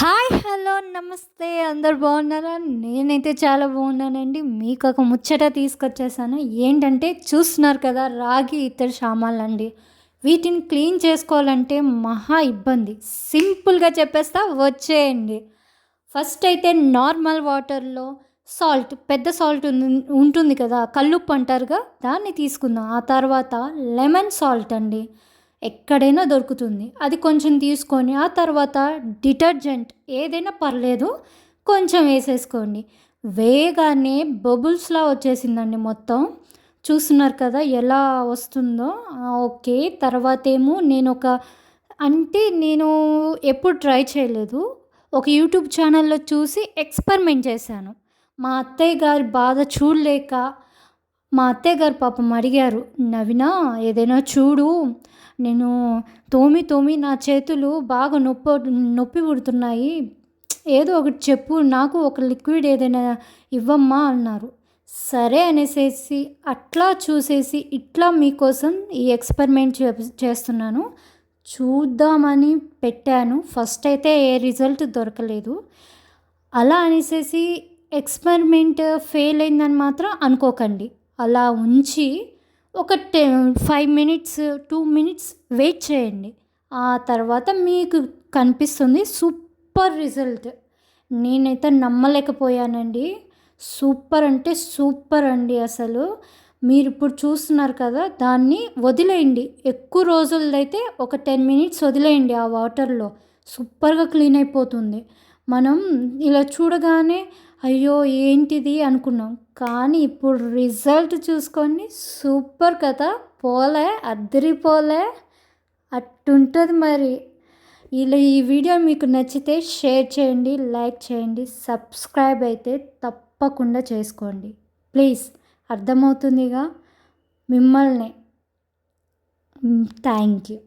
Hi! Hello! నమస్తే. అందరూ బాగున్నారా? నేనైతే చాలా బాగున్నానండి. మీకొక ముచ్చట తీసుకొచ్చేసాను. ఏంటంటే చూస్తున్నారు కదా! రాగి, ఇత్తడి సామాన్లండి. వీటిని క్లీన్ చేసుకోవాలంటే మహా ఇబ్బంది. సింపుల్‌గా చెప్పేస్తా వచ్చేయండి. ఫస్ట్ అయితే నార్మల్ వాటర్‌లో సాల్ట్, పెద్ద సాల్ట్ ఉంటుంది కదా! కల్లుప్పు అంటారుగా, దాన్ని తీసుకుందాం. ఆ తర్వాత లెమన్ సాల్ట్ అండి. ఎక్కడైనా దొరుకుతుంది. అది కొంచెం తీసుకొని, ఆ తర్వాత డిటర్జెంట్ ఏదైనా పర్లేదు, కొంచెం వేసేసుకోండి. వేయగానే బబుల్స్‌లా వచ్చేసిందండి మొత్తం. చూస్తున్నారు కదా ఎలా వస్తుందో. ఓకే. తర్వాతేమో నేను ఎప్పుడు ట్రై చేయలేదు. ఒక యూట్యూబ్ ఛానల్‌లో చూసి ఎక్స్‌పెరిమెంట్ చేశాను. మా అత్తయ్య గారి బాధ చూడలేక, మా అత్తయ్య గారు పాపం అడిగారు, "నవీనా, ఏదైనా చూడు, నేను తోమి తోమి నా చేతులు బాగా నొప్పి పుడుతున్నాయి. ఏదో ఒకటి చెప్పు, నాకు ఒక లిక్విడ్ ఏదైనా ఇవ్వమ్మా" అన్నారు. సరే అనేసేసి అట్లా చూసేసి ఇట్లా మీకోసం ఈ ఎక్స్పెరిమెంట్ చేస్తున్నాను. చూద్దామని పెట్టాను. ఫస్ట్ అయితే ఏ రిజల్ట్ దొరకలేదు. అలా అనేసేసి ఎక్స్పెరిమెంట్ ఫెయిల్ అయిందని మాత్రం అనుకోకండి. అలా ఉంచి ఒక 5 మినిట్స్, 2 మినిట్స్ వెయిట్ చేయండి. ఆ తర్వాత మీకు కనిపిస్తుంది సూపర్ రిజల్ట్. నేనైతే నమ్మలేకపోయానండి. సూపర్ అంటే సూపర్ అండి అసలు. మీరిప్పుడు చూస్తున్నారు కదా! దాన్ని వదిలేయండి. ఎక్కువ రోజులదైతే ఒక 10 మినిట్స్ వదిలేయండి ఆ వాటర్‌లో. సూపర్‌గా క్లీన్ అయిపోతుంది. మనం ఇలా చూడగానే అయ్యో! ఏంటిది అనుకున్నాం. కానీ ఇప్పుడు రిజల్ట్ చూసుకోండి, సూపర్ కదా! పోలే, అద్దిరిపోలే, అట్టుంటది మరి. ఈ వీడియో మీకు నచ్చితే షేర్ చేయండి, లైక్ చేయండి, సబ్స్క్రైబ్ అయితే తప్పకుండా చేసుకోండి. ప్లీజ్, అర్థమవుతుందిగా? మిమ్మల్నే. Thank you.